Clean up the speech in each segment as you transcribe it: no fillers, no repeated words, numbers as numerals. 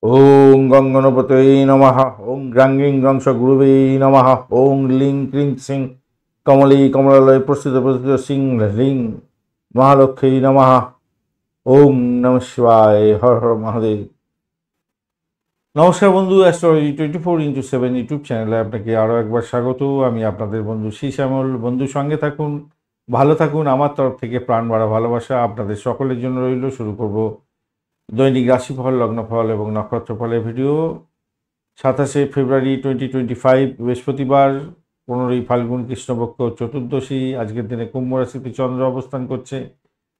ওং গং গণপতয়ে নমঃ। ওং গ্রাং গ্রিং গ্রংশ গুরুবে নমঃ। ওং লিং ক্রিং সিং কমলী কমলালয় প্রস্থিত প্রস্থিত সিং হ্রিং মহালক্ষ্মী নমঃ। ওং নমঃ শিবায়। হর হর মহাদেব। নমস্কার বন্ধু, অ্যাস্ট্রোলজি 24x7 ইউটিউব চ্যানেলে আপনাকে আরও একবার স্বাগত। আমি আপনাদের বন্ধু শ্যামল। বন্ধু সঙ্গে থাকুন, ভালো থাকুন। আমার তরফ থেকে প্রাণ ভরা ভালোবাসা আপনাদের সকলের জন্য রইল। শুরু করব দৈনিক রাশিফল, লগ্নফল এবং নক্ষত্রফলের ভিডিও। 27শে ফেব্রুয়ারি 2025 বৃহস্পতিবার, 15ই ফাল্গুন কৃষ্ণপক্ষ চতুর্দশী। আজকের দিনে কুম্ভ রাশিতে চন্দ্র অবস্থান করছে।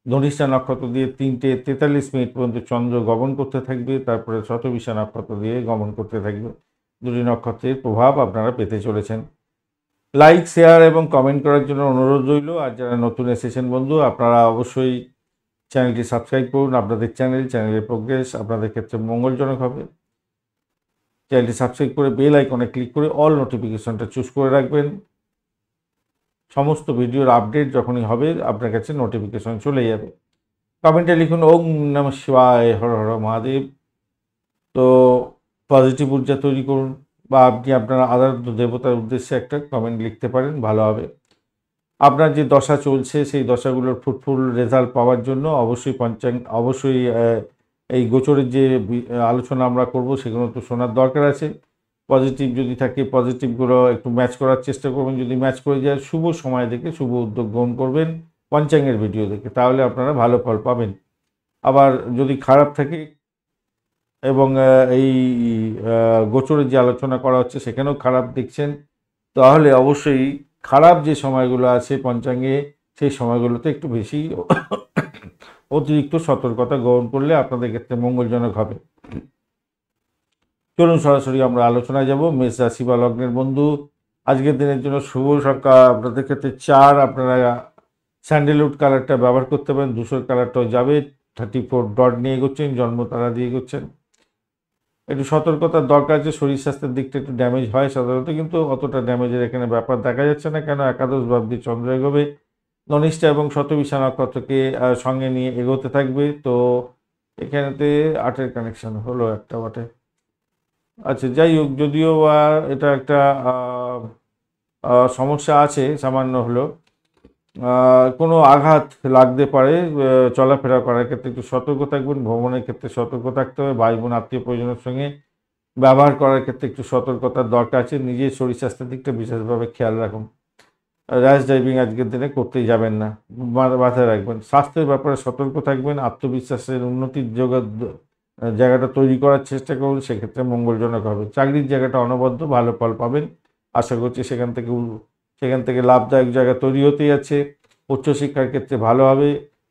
ধনিষ্ঠা নক্ষত্র দিয়ে 3:43 পর্যন্ত চন্দ্র গমন করতে থাকবে, তারপরে শতবিশা নক্ষত্র দিয়ে গমন করতে থাকবে। দুটি নক্ষত্রের প্রভাব আপনারা পেতে চলেছেন। লাইক, শেয়ার এবং কমেন্ট করার জন্য অনুরোধ রইল। আর যারা নতুন এসেছেন বন্ধু, আপনারা অবশ্যই চ্যানেলটি সাবস্ক্রাইব করুন। আপনাদের চ্যানেলের প্রোগ্রেস আপনাদের ক্ষেত্রে মঙ্গলজনক হবে। চ্যানেলটি সাবস্ক্রাইব করে বেল আইকনে ক্লিক করে অল নোটিফিকেশনটা চুজ করে রাখবেন। সমস্ত ভিডিওর আপডেট যখনই হবে আপনার কাছে নোটিফিকেশন চলে যাবে। কমেন্টে লিখুন ওং নমঃ শিবায়, হর হর মহাদেব। তো পজিটিভ ঊর্জা তৈরি করুন, বা আপনি আপনার আরাধ্য দেবতার উদ্দেশ্যে একটা কমেন্ট লিখতে পারেন, ভালো হবে। আপনার যে দশা চলছে সেই দশাগুলোর ফ্রুটফুল রেজাল্ট পাওয়ার জন্য অবশ্যই এই গোচরের যে আলোচনা আমরা করব সেগুলো তো শোনার দরকার আছে। পজিটিভ যদি থাকে পজিটিভগুলো একটু ম্যাচ করার চেষ্টা করবেন। যদি ম্যাচ করে যায় শুভ সময় দেখে শুভ উদ্যোগ গ্রহণ করবেন, পঞ্চাঙ্গের ভিডিও দেখে, তাহলে আপনারা ভালো ফল পাবেন। আবার যদি খারাপ থাকে এবং এই গোচরের যে আলোচনা করা হচ্ছে সেখানেও খারাপ দেখছেন, তাহলে অবশ্যই খারাপ যে সময়গুলো আছে পঞ্চাঙ্গে সেই সময়গুলোতে একটু বেশি অতিরিক্ত সতর্কতা গ্রহণ করলে আপনাদের ক্ষেত্রে মঙ্গলজনক হবে। চলুন সরাসরি আমরা আলোচনায় যাব। মেষ রাশি বা লগ্নের বন্ধু, আজকের দিনের জন্য শুভ সংখ্যা আপনাদের ক্ষেত্রে 4। আপনারা স্যান্ডেলউড কালারটা ব্যবহার করতে পারেন। ধূসর কালারটাও যাবে। 34 ডট নিয়ে এগোচ্ছেন, জন্ম তারা দিয়ে এগোচ্ছেন। একটু সতর্কতার দরকার আছে। শরীর স্বাস্থ্যের দিকটা একটু ড্যামেজ হয় সাধারণত, কিন্তু অতটা ড্যামেজের এখানে ব্যাপার দেখা যাচ্ছে না। কেন, একাদশ ভাবটি চন্দ্র এগোবে। ধনিষ্ঠা এবং শতবিশা নক্ষত্রকে সঙ্গে নিয়ে এগোতে থাকবে। তো এখানেতে 8-এর কানেকশন হলো একটা বটে। আচ্ছা, যাই হোক, যদিও বা এটা একটা সমস্যা আছে সামান্য হলো, কোনো আঘাত লাগতে পারে। চলাফেরা করার ক্ষেত্রে একটু সতর্ক থাকবেন। ভ্রমণের ক্ষেত্রে সতর্ক থাকতে হবে। ভাই বোন আত্মীয় পরিজনের সঙ্গে ব্যবহার করার ক্ষেত্রে একটু সতর্কতার দরকার আছে। নিজের শরীর স্বাস্থ্যের দিকটা বিশেষভাবে খেয়াল রাখুন। র্যাশ ড্রাইভিং আজকের দিনে করতেই যাবেন না, মাথায় রাখবেন। স্বাস্থ্যের ব্যাপারে সতর্ক থাকবেন। আত্মবিশ্বাসের উন্নতির জায়গাটা তৈরি করার চেষ্টা করুন, সেক্ষেত্রে মঙ্গলজনক হবে। চাকরির জায়গাটা অনবদ্য, ভালো ফল পাবেন আশা করছি। সেখান থেকে লাভদায়ক জায়গা তৈরি হতে যাচ্ছে। উচ্চশিক্ষার ক্ষেত্রে ভালো হবে।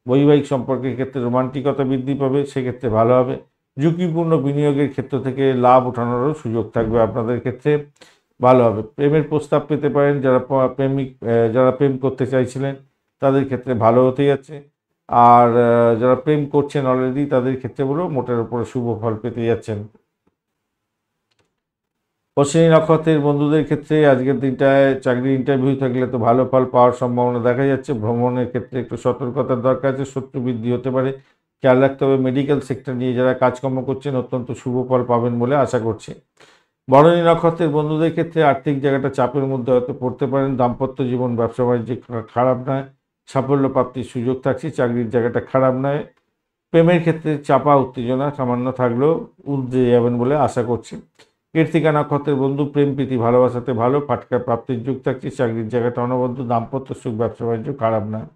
বৈবাহিক সম্পর্কের ক্ষেত্রে রোমান্টিকতা বৃদ্ধি পাবে, সেক্ষেত্রে ভালো হবে। ঝুঁকিপূর্ণ বিনিয়োগের ক্ষেত্র থেকে লাভ ওঠানোরও সুযোগ থাকবে আপনাদের ক্ষেত্রে, ভালো হবে। প্রেমের প্রস্তাব পেতে পারেন। যারা প্রেম করতে চাইছিলেন তাদের ক্ষেত্রে ভালো হতে যাচ্ছে। আর যারা প্রেম করছেন অলরেডি তাদের ক্ষেত্রে বলেও মোটের উপরে শুভ ফল পেতে যাচ্ছেন। অশ্বিনী নক্ষত্রের বন্ধুদের ক্ষেত্রে আজকের দিনটায় চাকরি ইন্টারভিউ থাকলে তো ভালো ফল পাওয়ার সম্ভাবনা দেখা যাচ্ছে। ভ্রমণের ক্ষেত্রে একটু সতর্কতার দরকার আছে। শত্রু বৃদ্ধি হতে পারে, খেয়াল রাখতে হবে। মেডিকেল সেক্টর নিয়ে যারা কাজকর্ম করছেন অত্যন্ত শুভ ফল পাবেন বলে আশা করছি। ভরণী নক্ষত্রের বন্ধুদের ক্ষেত্রে আর্থিক জায়গাটা চাপের মধ্যে হয়তো পড়তে পারেন। দাম্পত্য জীবন, ব্যবসা বাণিজ্য খারাপ নয়, সাফল্য প্রাপ্তির সুযোগ থাকছে। চাকরির জায়গাটা খারাপ নয়। প্রেমের ক্ষেত্রে চাপা উত্তেজনা সামান্য থাকলেও উর্ধে যাবেন বলে আশা করছি। কৃত্তিকা নক্ষত্রের বন্ধু, প্রেম প্রীতি ভালোবাসাতে ভালো, ফাটকা প্রাপ্তির যুগ থাকছে। চাকরির জায়গাটা অনবদ্য, দাম্পত্য সুখ, ব্যবসা বাণিজ্য খারাপ নয়।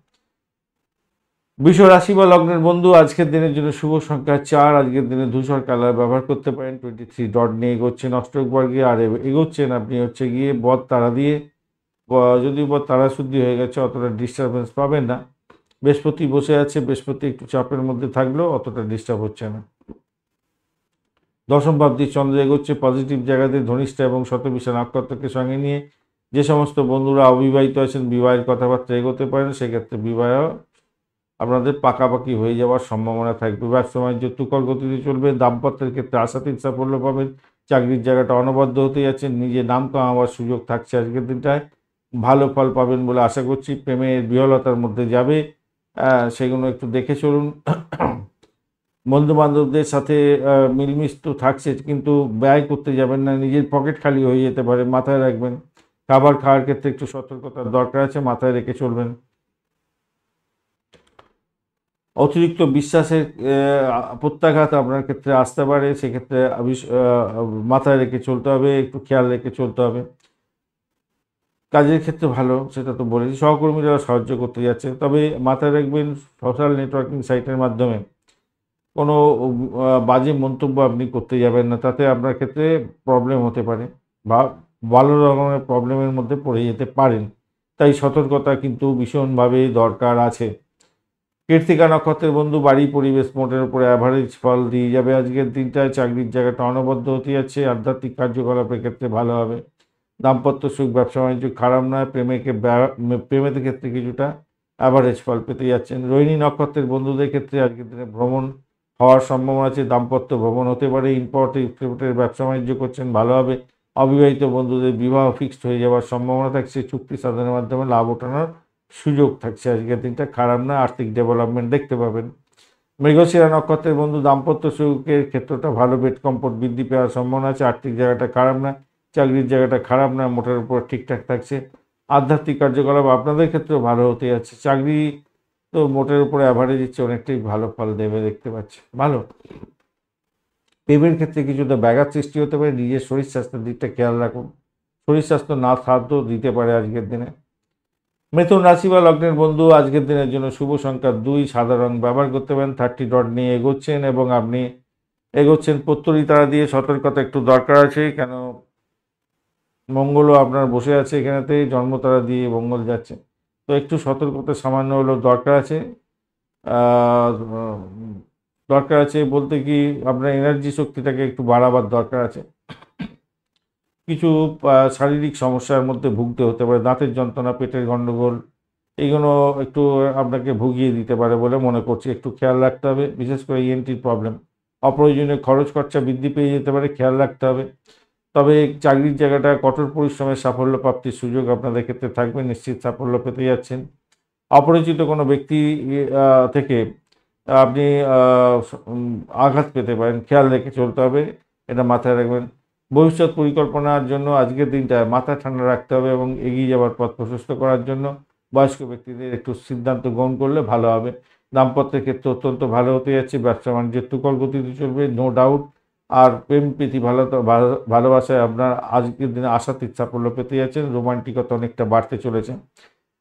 বৃষ রাশি বা লগ্নের বন্ধু, আজকের দিনের জন্য শুভ সংখ্যা 4। আজকের দিনে ধূসর কালার ব্যবহার করতে পারেন। 23 ডট নিয়ে এগোচ্ছেন অষ্টক বর্গে। আর এগোচ্ছেন আপনি হচ্ছে গিয়ে বদ তারা দিয়ে। যদিও বদ তারা শুদ্ধি হয়ে গেছে, অতটা ডিস্টারবেন্স পাবেন না। বৃহস্পতি বসে আছে, বৃহস্পতি একটু চাপের মধ্যে থাকলেও অতটা ডিস্টার্ব হচ্ছে না। দশম ভাবটি চন্দ্র এগোচ্ছে পজিটিভ জায়গাতে। ধনিষ্ঠা এবং শতবিশা নক্ষত্রকে সঙ্গে নিয়ে যে সমস্ত বন্ধুরা অবিবাহিত আছেন বিবাহের কথাবার্তা এগোতে পারেন। সেক্ষেত্রে বিবাহ আপনাদের পাকাপাকি হয়ে যাওয়ার সম্ভাবনা থাকবে। ব্যবসা বাণিজ্য তুখর গতিতে চলবে। দাম্পত্যের ক্ষেত্রে আশাতীত সাফল্য পাবেন। চাকরির জায়গাটা অনবদ্য হতে যাচ্ছে। নিজের নাম কামাবার সুযোগ থাকছে আজকের দিনটায়, ভালো ফল পাবেন বলে আশা করছি। প্রেমের বিহলতার মধ্যে যাবে, সেগুলো একটু দেখে চলুন। বন্ধু বান্ধবদের সাথে মিলমিশ তো থাকছে, কিন্তু ব্যয় করতে যাবেন না, নিজের পকেট খালি হয়ে যেতে পারে, মাথায় রাখবেন। খাবার খাওয়ার ক্ষেত্রে একটু সতর্কতার দরকার আছে, মাথায় রেখে চলবেন। অতিরিক্ত বিশ্বাসের প্রত্যাঘাত আপনার ক্ষেত্রে আসতে পারে, সেক্ষেত্রে মাথায় রেখে চলতে হবে, একটু খেয়াল রেখে চলতে হবে। কাজের ক্ষেত্রে ভালো, সেটা তো বলেছি, সহকর্মীরা সাহায্য করতে যাচ্ছে, তবে মাথায় রাখবেন সোশ্যাল নেটওয়ার্কিং সাইটের মাধ্যমে কোনো বাজে মন্তব্য আপনি করতে যাবেন না, তাতে আপনার ক্ষেত্রে প্রবলেম হতে পারে বা ভালো রকমের প্রবলেমের মধ্যে পড়ে যেতে পারেন। তাই সতর্কতা কিন্তু ভীষণভাবে দরকার আছে। কৃত্তিকা নক্ষত্রের বন্ধু, বাড়ি পরিবেশ মোটের উপরে অ্যাভারেজ ফল দিয়ে যাবে আজকের দিনটায়। চাকরির জায়গাটা অনবদ্য হতে যাচ্ছে, আধ্যাত্মিক কার্যকলাপের ক্ষেত্রে ভালো হবে। দাম্পত্য সুখ, ব্যবসা বাণিজ্য খারাপ নয়, প্রেমের ক্ষেত্রে কিছুটা অ্যাভারেজ ফল পেতে যাচ্ছেন। রোহিণী নক্ষত্রের বন্ধুদের ক্ষেত্রে আজকের দিনে ভ্রমণ হওয়ার সম্ভাবনা আছে, দাম্পত্য ভ্রমণ হতে পারে। ইম্পোর্ট এক্সপোর্টের ব্যবসা বাণিজ্য করছেন, ভালো হবে। অবিবাহিত বন্ধুদের বিবাহ ফিক্সড হয়ে যাওয়ার সম্ভাবনা থাকছে, চুক্তি সাধনের মাধ্যমে লাভ ওঠানোর সুযোগ থাকছে আজকের দিনটা, খারাপ না, আর্থিক ডেভেলপমেন্ট দেখতে পাবেন। মৃগশিরা নক্ষত্রের বন্ধু, দাম্পত্য সুখের ক্ষেত্রটা ভালো, বেড কম্ফোর্ট বৃদ্ধি পাওয়ার সম্ভাবনা আছে, আর্থিক জায়গাটা খারাপ না, চাকরির জায়গাটা খারাপ না, মোটের উপর ঠিকঠাক থাকছে। আধ্যাত্মিক কার্যকলাপ আপনাদের ক্ষেত্রেও ভালো হতে যাচ্ছে। চাকরি তো মোটের উপরে অ্যাভারেজ দিচ্ছে, অনেকটাই ভালো ফল দেবে দেখতে পাচ্ছি, ভালো। প্রেমের ক্ষেত্রে কিছুটা ব্যাঘাত সৃষ্টি হতে পারে, নিজের শরীর স্বাস্থ্যের দিকটা খেয়াল রাখুন, শরীর স্বাস্থ্য না সাধ্য দিতে পারে আজকের দিনে। মিথুন রাশি বা লগ্নের বন্ধু, আজকের দিনের জন্য শুভ সংখ্যা 2, সাদা রং ব্যবহার করতে পারেন। 30 ডট নিয়ে এগোচ্ছেন এবং আপনি এগোচ্ছেন প্রত্যয়ী তারা দিয়ে, সতর্কতা একটু দরকার আছে, কেন মঙ্গলও আপনার বসে আছে এখানেতে, জন্মতারা দিয়ে মঙ্গল যাচ্ছে, তো একটু সতর্কতা সামান্য হলেও দরকার আছে। আহ, দরকার আছে বলতে কি, আপনার এনার্জি শক্তিটাকে একটু বাড়াবার দরকার আছে। কিছু শারীরিক সমস্যার মধ্যে ভুগতে হতে পারে, দাঁতের যন্ত্রণা, পেটের গণ্ডগোল, এইগুলো একটু আপনাকে ভুগিয়ে দিতে পারে বলে মনে করছি, একটু খেয়াল রাখতে হবে, বিশেষ করে ইএনটির প্রবলেম। অপ্রয়োজনীয় খরচ খরচা বৃদ্ধি পেয়ে যেতে পারে, খেয়াল রাখতে হবে। তবে চাকরির জায়গাটা কঠোর পরিশ্রমের সাফল্য প্রাপ্তির সুযোগ আপনাদের ক্ষেত্রে থাকবে, নিশ্চিত সাফল্য পেতে যাচ্ছেন। অপরিচিত কোনো ব্যক্তি থেকে আপনি আঘাত পেতে পারেন, খেয়াল রেখে চলতে হবে, এটা মাথায় রাখবেন। ভবিষ্যৎ পরিকল্পনার জন্য আজকের দিনটা মাথা ঠান্ডা রাখতে হবে এবং এগিয়ে যাওয়ার পথ প্রশস্ত করার জন্য বয়স্ক ব্যক্তিদের একটু সিদ্ধান্ত গ্রহণ করলে ভালো হবে। দাম্পত্যের ক্ষেত্রে অত্যন্ত ভালো হতে যাচ্ছে, ব্যবসা বাণিজ্যের তুকর গতিতে চলবে, নো ডাউট। আর প্রেম প্রীতি ভালোবাসায় আপনার আজকের দিনে আশাতীত সাফল্য পেতে যাচ্ছেন, রোমান্টিকতা অনেকটা বাড়তে চলেছে।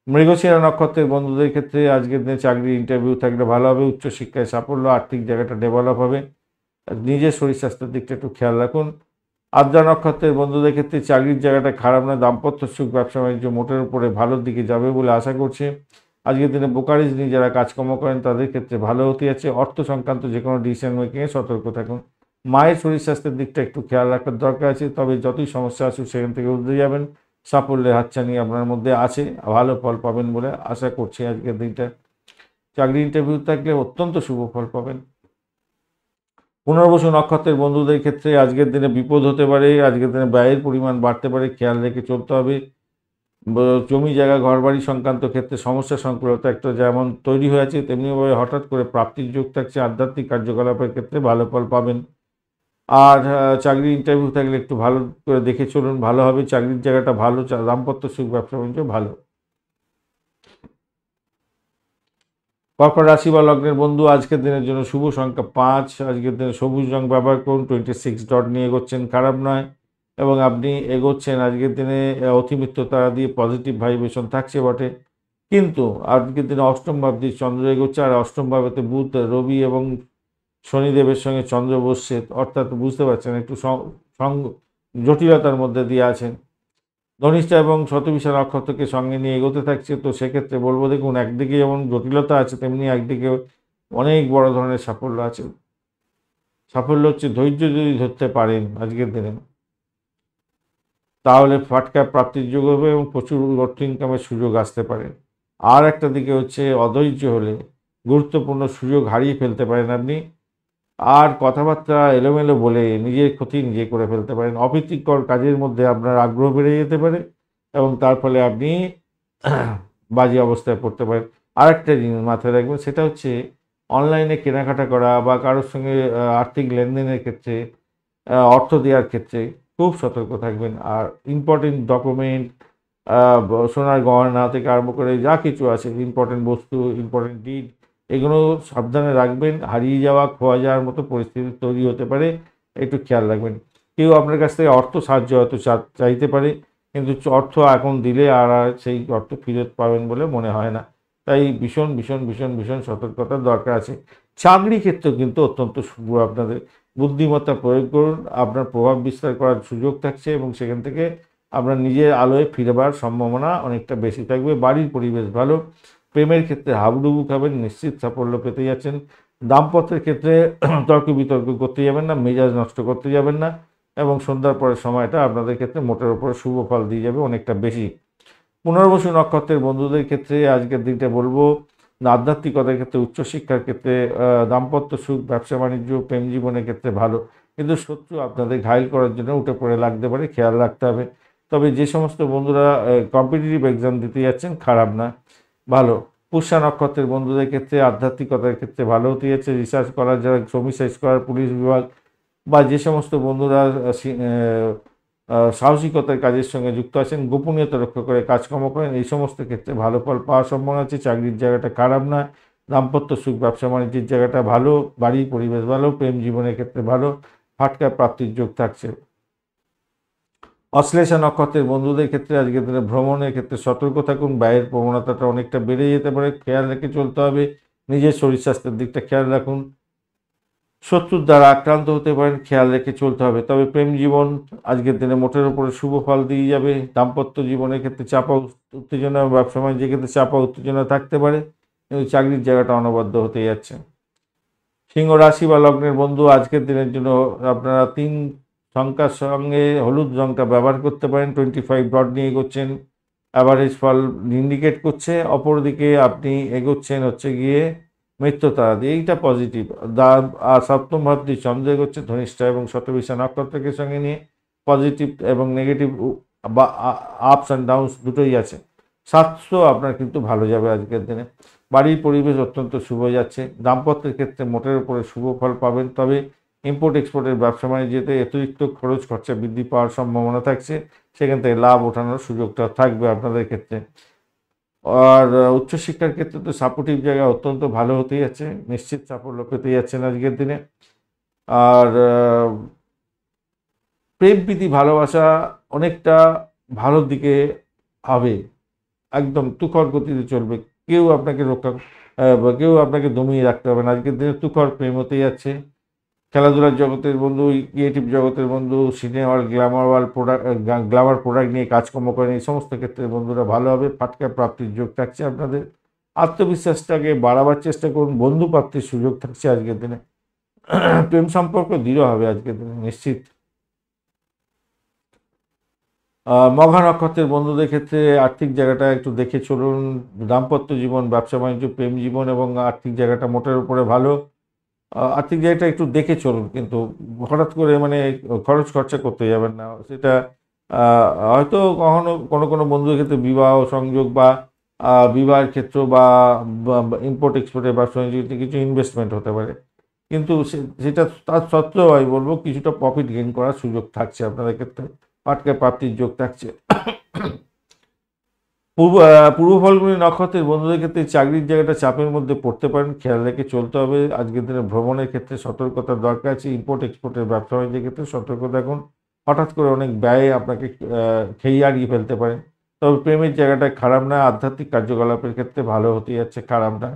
মৃগশিরা নক্ষত্রের বন্ধুদের ক্ষেত্রে আজকের দিনে চাকরির ইন্টারভিউ থাকলে ভালো হবে, উচ্চশিক্ষায় সাফল্য, আর্থিক জায়গাটা ডেভেলপ হবে। নিজের শরীর স্বাস্থ্যের দিকটা একটু খেয়াল রাখুন। আদ্রা নক্ষত্রের বন্ধুদের ক্ষেত্রে চাকরির জায়গাটা খারাপ না, দাম্পত্য সুখ, ব্যবসা বাণিজ্য মোটের উপরে ভালোর দিকে যাবে বলে আশা করছি। আজকের দিনে ব্রোকারেজ নিয়ে যারা কাজকর্ম করেন তাদের ক্ষেত্রে ভালো হতে যাচ্ছে। অর্থ সংক্রান্ত যে কোনো ডিসিশন মেকিংয়ে সতর্ক থাকুন। মায়ের শরীর স্বাস্থ্যের দিকটা একটু খেয়াল রাখার দরকার আছে, তবে যতই সমস্যা আসুক সেখান থেকে উঠে যাবেন, সাফল্যের হাতছানি আপনার মধ্যে আছে, ভালো ফল পাবেন বলে আশা করছি আজকের দিনটা। চাকরি ইন্টারভিউ থাকলে অত্যন্ত শুভ ফল পাবেন। পুনর্বসু নক্ষত্রের বন্ধুদের ক্ষেত্রে আজকের দিনে বিপদ হতে পারে, আজকের দিনে ব্যয়ের পরিমাণ বাড়তে পারে, খেয়াল রেখে চলতে হবে। জমি জায়গা ঘরবাড়ি সংক্রান্ত ক্ষেত্রে সমস্যা সংকুলতা একটা যেমন তৈরি হয়েছে, তেমনিভাবে হঠাৎ করে প্রাপ্তির যোগ থাকছে, আধ্যাত্মিক কার্যকলাপের ক্ষেত্রে ভালো ফল পাবেন। আর চাকরির ইন্টারভিউ থাকলে একটু ভালো করে দেখে চলুন, ভালো হবে। চাকরির জায়গাটা ভালো, দাম্পত্য সুখ, ব্যবসা বাণিজ্য ভালো। কর্কট রাশি বা লগ্নের বন্ধু, আজকের দিনের জন্য শুভ সংখ্যা 5, আজকের দিনে সবুজ রং ব্যবহার করুন। 26 ডট নিয়ে এগোচ্ছেন, খারাপ নয়, এবং আপনি এগোচ্ছেন আজকের দিনে অতিমিত্র তারা দিয়ে পজিটিভ ভাইব্রেশন থাকছে বটে, কিন্তু আজকের দিনে অষ্টম ভাব দিয়ে চন্দ্র এগোচ্ছে, আর অষ্টম ভাবেতে বুধ, রবি এবং শনিদেবের সঙ্গে চন্দ্র বসছে, অর্থাৎ বুঝতে পারছেন একটু জটিলতার মধ্যে দিয়ে আছেন। ধনিষ্ঠা এবং শতবিশা নক্ষত্রকে সঙ্গে নিয়ে এগোতে থাকছে, তো সেক্ষেত্রে বলবো দেখুন, একদিকে যেমন জটিলতা আছে তেমনি একদিকে অনেক বড় ধরনের সাফল্য আছে। সাফল্য হচ্ছে ধৈর্য যদি ধরতে পারেন আজকের দিনে, তাহলে ফাটকা প্রাপ্তির যোগ হবে এবং প্রচুর অর্থ ইনকামের সুযোগ আসতে পারে। আর একটা দিকে হচ্ছে অধৈর্য হলে গুরুত্বপূর্ণ সুযোগ হারিয়ে ফেলতে পারেন আপনি, আর কথাবার্তা এলোমেলো বলে নিজের ক্ষতি নিজে করে ফেলতে পারেন। অপ্রীতিকর কাজের মধ্যে আপনার আগ্রহ বেড়ে যেতে পারে এবং তার ফলে আপনি বাজে অবস্থায় পড়তে পারেন। আরেকটা জিনিস মাথায় রাখবেন, সেটা হচ্ছে অনলাইনে কেনাকাটা করা বা কারোর সঙ্গে আর্থিক লেনদেনের ক্ষেত্রে, অর্থ দেওয়ার ক্ষেত্রে খুব সতর্ক থাকবেন। আর ইম্পর্টেন্ট ডকুমেন্ট, সোনার গয়না থেকে আরম্ভ করে যা কিছু আছে, ইম্পর্টেন্ট বস্তু, ইম্পর্টেন্ট ডিড, এগুলো সাবধানে রাখবেন। হারিয়ে যাওয়া, খোয়া যাওয়ার মতো পরিস্থিতি তৈরি হতে পারে, একটু খেয়াল রাখবেন। কেউ আপনার কাছ থেকে অর্থ সাহায্য হয়তো চাইতে পারে, কিন্তু অর্থ এখন দিলে আর সেই অর্থ ফেরত পাবেন বলে মনে হয় না। তাই ভীষণ ভীষণ ভীষণ ভীষণ সতর্কতার দরকার আছে। চাকরি ক্ষেত্রেও কিন্তু অত্যন্ত শুভ। আপনাদের বুদ্ধিমত্তা প্রয়োগ করুন, আপনার প্রভাব বিস্তার করার সুযোগ থাকছে এবং সেখান থেকে আপনার নিজের আলোয় ফিরবার সম্ভাবনা অনেকটা বেশি থাকবে। বাড়ির পরিবেশ ভালো। প্রেমের ক্ষেত্রে হাবুডুবু খাবেন, নিশ্চিত সাফল্য পেতে যাচ্ছেন। দাম্পত্যের ক্ষেত্রে তর্ক বিতর্ক করতে যাবেন না, মেজাজ নষ্ট করতে যাবেন না, এবং সন্ধ্যার পরের সময়টা আপনাদের ক্ষেত্রে মোটের ওপরে শুভ ফল দিয়ে যাবে অনেকটা বেশি। পুনর্বসু নক্ষত্রের বন্ধুদের ক্ষেত্রে আজকের দিনটা বলবো আধ্যাত্মিকতার ক্ষেত্রে, উচ্চশিক্ষার ক্ষেত্রে, দাম্পত্য সুখ, ব্যবসা বাণিজ্য, প্রেম জীবনের ক্ষেত্রে ভালো। কিন্তু শত্রু আপনাদের ঘায়েল করার জন্য উঠে পড়ে লাগতে পারে, খেয়াল রাখতে হবে। তবে যে সমস্ত বন্ধুরা কম্পিটিটিভ এক্সাম দিতে যাচ্ছেন, খারাপ না, ভালো। পুষ্যা নক্ষত্রের বন্ধুদের ক্ষেত্রে আধ্যাত্মিকতার ক্ষেত্রে ভালো হতে যাচ্ছে। রিসার্চ করার, যারা শ্রমিক সাইজ করার, পুলিশ বিভাগ বা যে সমস্ত বন্ধুরা সাহসিকতার কাজের সঙ্গে যুক্ত আছেন, গোপনীয়তা রক্ষা করে কাজকর্ম করেন, এই সমস্ত ক্ষেত্রে ভালো ফল পাওয়ার সম্ভাবনা আছে। চাকরির জায়গাটা খারাপ না, দাম্পত্য সুখ, ব্যবসা বাণিজ্যের জায়গাটা ভালো, বাড়ির পরিবেশ ভালো, প্রেম জীবনের ক্ষেত্রে ভালো, ফাটকা প্রাপ্তির যোগ থাকছে। অশ্লেষা নক্ষত্রের বন্ধুদের ক্ষেত্রে আজকের দিনে ভ্রমণের ক্ষেত্রে সতর্ক থাকুন। ব্যয়ের প্রবণতাটা অনেকটা বেড়ে যেতে পারে, খেয়াল রেখে চলতে হবে। নিজের শরীর স্বাস্থ্যের দিকটা খেয়াল রাখুন। শত্রুর দ্বারা আক্রান্ত হতে পারেন, খেয়াল রেখে চলতে হবে। তবে প্রেম জীবন আজকের দিনে মোটের উপরে শুভ ফল দিয়ে যাবে। দাম্পত্য জীবনের ক্ষেত্রে চাপা উত্তেজনা, ব্যবসা বাণিজ্যের ক্ষেত্রে চাপা উত্তেজনা থাকতে পারে, কিন্তু চাকরির জায়গাটা অনবদ্য হতে যাচ্ছে। সিংহ রাশি বা লগ্নের বন্ধু আজকের দিনের জন্য আপনারা 3 সংখ্যার সঙ্গে হলুদ রঙটা ব্যবহার করতে পারেন। 25 ডট নিয়ে এগোচ্ছেন, অ্যাভারেজ ফল ইন্ডিকেট করছে। অপরদিকে আপনি এগোচ্ছেন হচ্ছে গিয়ে মিত্রতারা দিয়ে, এইটা পজিটিভ। আর সপ্তম ভাবটি চন্দ্র এগোচ্ছে ধনিষ্ঠা এবং শতবিশা নক্ষত্রকে সঙ্গে নিয়ে, পজিটিভ এবং নেগেটিভ বা আপস অ্যান্ড ডাউনস দুটোই আছে। স্বাস্থ্য আপনার কিন্তু ভালো যাবে আজকের দিনে। বাড়ির পরিবেশ অত্যন্ত শুভ যাচ্ছে। দাম্পত্যের ক্ষেত্রে মোটের উপরে শুভ ফল পাবেন, তবে ইম্পোর্ট এক্সপোর্টের ব্যবসা বাণিজ্যতে অতিরিক্ত খরচ খরচা বৃদ্ধি পাওয়ার সম্ভাবনা থাকছে, সেখান থেকে লাভ ওঠানোর সুযোগটা থাকবে আপনাদের ক্ষেত্রে। আর উচ্চশিক্ষার ক্ষেত্রে তো সাপোর্টিভ জায়গা অত্যন্ত ভালো হতে যাচ্ছে, নিশ্চিত সাফল্য পেতে যাচ্ছেন আজকের দিনে। আর প্রেম প্রীতি ভালোবাসা অনেকটা ভালোর দিকে হবে, একদম তুখর গতিতে চলবে। কেউ আপনাকে কেউ আপনাকে দমিয়ে রাখতে হবে না। আজকের দিনে তুখর প্রেম হতে যাচ্ছে। খেলাধুলার জগতের বন্ধু, ক্রিয়েটিভ জগতের বন্ধু, সিনেমা, গ্ল্যামার প্রোডাক্ট নিয়ে কাজকর্ম করেন, এই সমস্ত ক্ষেত্রে বন্ধুরা ভালো হবে। ফাটকা প্রাপ্তির যোগ থাকছে আপনাদের। আত্মবিশ্বাসটাকে বাড়াবার চেষ্টা করুন, বন্ধু প্রাপ্তির সুযোগ থাকছে আজকের দিনে। প্রেম সম্পর্ক দৃঢ় হবে আজকের দিনে, নিশ্চিত। মঘা নক্ষত্রের বন্ধুদের ক্ষেত্রে আর্থিক জায়গাটা একটু দেখে চলুন। দাম্পত্য জীবন, ব্যবসা বাণিজ্য, প্রেম জীবন এবং আর্থিক জায়গাটা মোটের উপরে ভালো। আর্থিক জায়গাটা একটু দেখে চলুন, কিন্তু হঠাৎ করে মানে খরচ খরচা করতে যাবেন না। সেটা হয়তো কখনো কোনো কোনো বন্ধুদের ক্ষেত্রে বিবাহ সংযোগ বা বিবাহের ক্ষেত্র বা ইম্পোর্ট এক্সপোর্টের ব্যবসা বাণিজ্যে কিছু ইনভেস্টমেন্ট হতে পারে, কিন্তু সেটা তার সত্ত্বেও আমি বলবো কিছুটা প্রফিট গেইন করার সুযোগ থাকছে আপনাদের ক্ষেত্রে। পাটকা প্রাপ্তির যোগ থাকছে। পূর্ব ফাল্গুনী নক্ষত্রের বন্ধুদের ক্ষেত্রে চাকরির জায়গাটা চাপের মধ্যে পড়তে পারেন, খেয়াল রেখে চলতে হবে। আজকের দিনে ভ্রমণের ক্ষেত্রে সতর্কতার দরকার আছে। ইম্পোর্ট এক্সপোর্টের ব্যবসা বাণিজ্যের ক্ষেত্রে সতর্ক থাকুন, হঠাৎ করে অনেক ব্যয় আপনাকে খেয়ে হারিয়ে ফেলতে পারেন। তবে প্রেমের জায়গাটা খারাপ না, আধ্যাত্মিক কার্যকলাপের ক্ষেত্রে ভালো হতে যাচ্ছে, খারাপ না।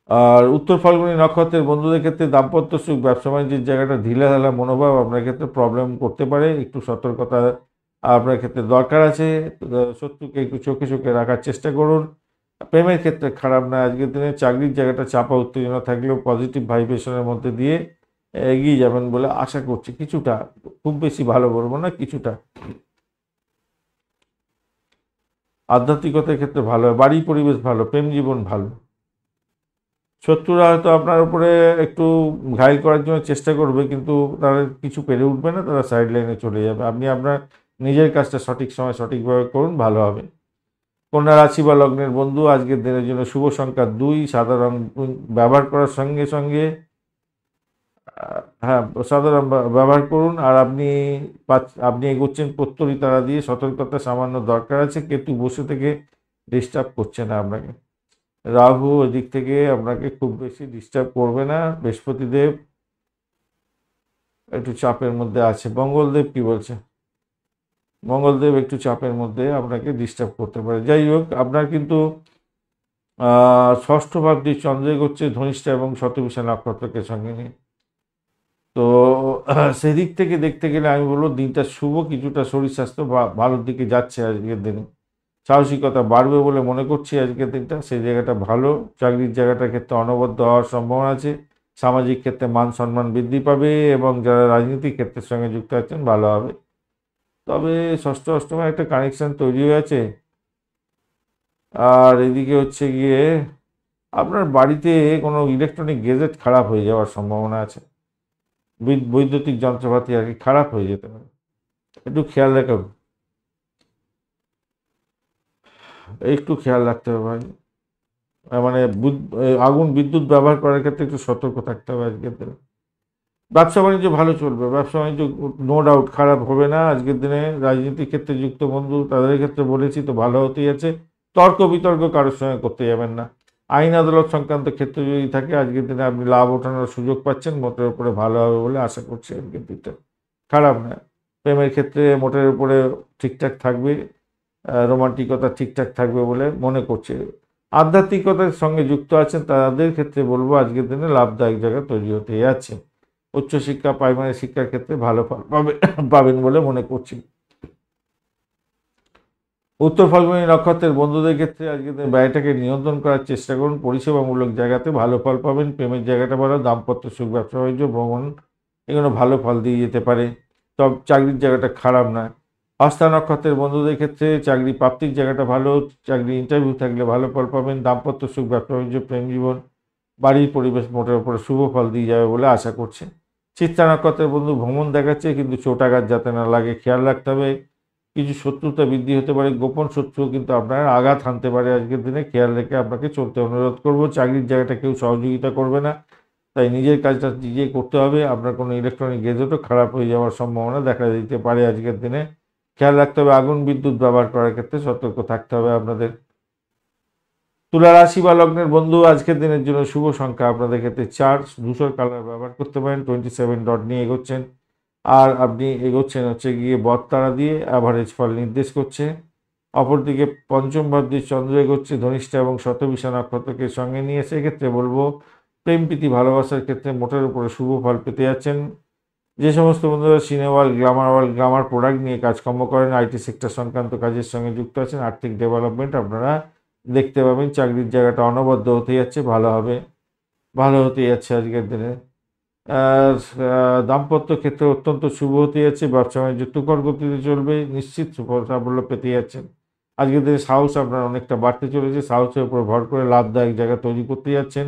আর উত্তর ফাল্গুনী নক্ষত্রের বন্ধুদের ক্ষেত্রে দাম্পত্য সুখ, ব্যবসা বাণিজ্যের জায়গাটা ঢিলাঢালা মনোভাব আপনার ক্ষেত্রে প্রবলেম করতে পারে, একটু সতর্কতা আপনার ক্ষেত্রে দরকার আছে। শত্রুকে একটু চোখে চোখে রাখার চেষ্টা করুন। প্রেমের ক্ষেত্রে খারাপ না আজকের দিনে। চাকরির জায়গাটা চাপা উত্তেজনা থাকলেও পজিটিভ ভাইব্রেশনের মধ্যে দিয়ে এগিয়ে যাবেন বলে আশা করছি, কিছুটা, খুব বেশি ভালো বলবো না, কিছুটা। আধ্যাত্মিকতার ক্ষেত্রে ভালো, বাড়ি পরিবেশ ভালো, প্রেম জীবন ভালো। শত্রুরা হয়তো আপনার উপরে একটু ঘায়েল করার জন্য চেষ্টা করবে, কিন্তু তারা কিছু পেরে উঠবে না, তারা সাইড লাইনে চলে যাবে। আপনি আপনার নিজের কাজটা সঠিক সময় সঠিকভাবে করুন, ভালো হবে। কন্যা রাশি বা লগ্নের বন্ধু আজকের দিনের জন্য শুভ সংখ্যা 2, সাদা রং ব্যবহার করার সঙ্গে সঙ্গে হ্যাঁ, সাদা রং ব্যবহার করুন। আর আপনি এগোচ্ছেন প্রত্যরী তারা দিয়ে, সতর্কতা সামান্য দরকার আছে। কেতু বসে থেকে ডিস্টার্ব করছে না আপনাকে, রাহু এদিক থেকে আপনাকে খুব বেশি ডিস্টার্ব করবে না। বৃহস্পতিদেব একটু চাপের মধ্যে আছে। মঙ্গলদেব কি বলছে? মঙ্গলদেব একটু চাপের মধ্যে আপনাকে ডিস্টার্ব করতে পারে। যাই হোক, আপনার কিন্তু ষষ্ঠ ভাবটি চন্দ্র এগোচ্ছে ধনিষ্ঠা এবং শতভিষা নক্ষত্রকে সঙ্গে নিয়ে। তো সেদিক থেকে দেখতে গেলে আমি বলবো দিনটা শুভ, কিছুটা শরীর স্বাস্থ্য ভালোর দিকে যাচ্ছে আজকের দিনে। সাহসিকতা বাড়বে বলে মনে করছি আজকের দিনটা, সেই জায়গাটা ভালো। চাকরির জায়গাটার ক্ষেত্রে অনবদ্য হওয়ার সম্ভাবনা আছে। সামাজিক ক্ষেত্রে মান সম্মান বৃদ্ধি পাবে এবং যারা রাজনীতিক ক্ষেত্রের সঙ্গে যুক্ত আছেন ভালো হবে। তবে ষষ্ঠ অষ্টমে একটা কানেকশন তৈরি হয়েছে। আর এদিকে হচ্ছে গিয়ে আপনার বাড়িতে কোনো ইলেকট্রনিক গেজেট খারাপ হয়ে যাওয়ার সম্ভাবনা আছে। বৈদ্যুতিক যন্ত্রপাতি আর কি খারাপ হয়ে যেতে পারে, একটু খেয়াল রাখুন, একটু খেয়াল রাখতে হবে ভাই। মানে আগুন বিদ্যুৎ ব্যবহার করার ক্ষেত্রে একটু সতর্ক থাকতে হবে আজকের দিনে। ব্যবসা বাণিজ্য ভালো চলবে, ব্যবসা বাণিজ্য নো ডাউট খারাপ হবে না আজকের দিনে। রাজনীতির ক্ষেত্রে যুক্ত বন্ধু তাদের ক্ষেত্রে বলেছি তো ভালো হতেই আছে। তর্ক বিতর্ক কারোর সঙ্গে করতে যাবেন না। আইন আদালত সংক্রান্ত ক্ষেত্রে যদি থাকে আজকের দিনে আপনি লাভ ওঠানোর সুযোগ পাচ্ছেন, মোটের উপরে ভালো হবে বলে আশা করছি আজকের দিনটা। খারাপ না। প্রেমের ক্ষেত্রে মোটের উপরে ঠিকঠাক থাকবে, রোমান্টিকতা ঠিকঠাক থাকবে বলে মনে করছে। আধ্যাত্মিকতার সঙ্গে যুক্ত আছেন তাদের ক্ষেত্রে বলবো আজকের দিনে লাভদায়ক জায়গা তৈরি হতে যাচ্ছে। উচ্চশিক্ষা প্রাইমারি শিক্ষার ক্ষেত্রে ভালো ফল পাবেন বলে মনে করছি। উত্তর ফাল্গুনী নক্ষত্রের বন্ধুদের ক্ষেত্রে আজকে ব্যয়টাকে নিয়ন্ত্রণ করার চেষ্টা করুন। পরিষেবামূলক জায়গাতে ভালো ফল পাবেন। প্রেমের জায়গাটা ভালো, দাম্পত্য সুখ, ব্যবসা বাণিজ্য, ভ্রমণ এগুলো ভালো ফল দিয়ে যেতে পারে। তবে চাকরির জায়গাটা খারাপ নয়। হস্তা নক্ষত্রের বন্ধুদের ক্ষেত্রে চাকরি প্রাপ্তির জায়গাটা ভালো, চাকরি ইন্টারভিউ থাকলে ভালো ফল পাবেন। দাম্পত্য সুখ, ব্যবসা বাণিজ্য, প্রেম জীবন, বাড়ির পরিবেশ মোটের উপরে শুভ ফল দিয়ে যাবে বলে আশা করছে। চিত্রা নক্ষত্রের বন্ধু ভ্রমণ দেখাচ্ছে, কিন্তু চোটাঘাত যাতে না লাগে খেয়াল রাখতে হবে। কিছু শত্রুতা বৃদ্ধি হতে পারে, গোপন শত্রু কিন্তু আপনার আঘাত হানতে পারে আজকের দিনে, খেয়াল রেখে আপনাকে চলতে অনুরোধ করব। চাকরির জায়গাটা কেউ সহযোগিতা করবে না, তাই নিজের কাজটা নিজেই করতে হবে। আপনার কোনো ইলেকট্রনিক গেজেটও খারাপ হয়ে যাওয়ার সম্ভাবনা দেখা দিতে পারে আজকের দিনে, খেয়াল রাখতে হবে। আগুন বিদ্যুৎ ব্যবহার করার ক্ষেত্রে সতর্ক থাকতে হবে আপনাদের। তুলা রাশি বা লগ্নের বন্ধু আজকের দিনের জন্য শুভ সংখ্যা আপনাদের ক্ষেত্রে 4, ধূসর কালার ব্যবহার করতে পারেন। 27 ডট নিয়ে এগোচ্ছেন, আর আপনি এগোচ্ছেন হচ্ছে গিয়ে বদতারা দিয়ে, অ্যাভারেজ ফল নির্দেশ করছে। অপরদিকে পঞ্চম ভাবটি চন্দ্র এগোচ্ছে ধনিষ্ঠা এবং শতভিষা নক্ষত্রকে সঙ্গে নিয়ে, সেক্ষেত্রে বলবো প্রেম প্রীতি ভালোবাসার ক্ষেত্রে মোটের উপরে শুভ ফল পেতে যাচ্ছেন। যে সমস্ত বন্ধুরা সিনে ওয়ার্ল্ড, গ্লামার প্রোডাক্ট নিয়ে কাজকর্ম করেন, আইটি সেক্টর সংক্রান্ত কাজের সঙ্গে যুক্ত আছেন, আর্থিক ডেভেলপমেন্ট আপনারা দেখতে পাবেন। চাকরির জায়গাটা অনবদ্য হতে যাচ্ছে, ভালো হবে, ভালো হতে যাচ্ছে আজকের দিনে। আর দাম্পত্য ক্ষেত্রে অত্যন্ত শুভ হতে যাচ্ছে। ব্যবসা বাণিজ্য তুখর গতিতে চলবে, নিশ্চিত সাফল্য পেতে যাচ্ছেন। আজকের দিনে সাহস আপনার অনেকটা বাড়তে চলেছে, সাহসের উপর ভর করে লাভদায়ক জায়গা তৈরি করতে যাচ্ছেন,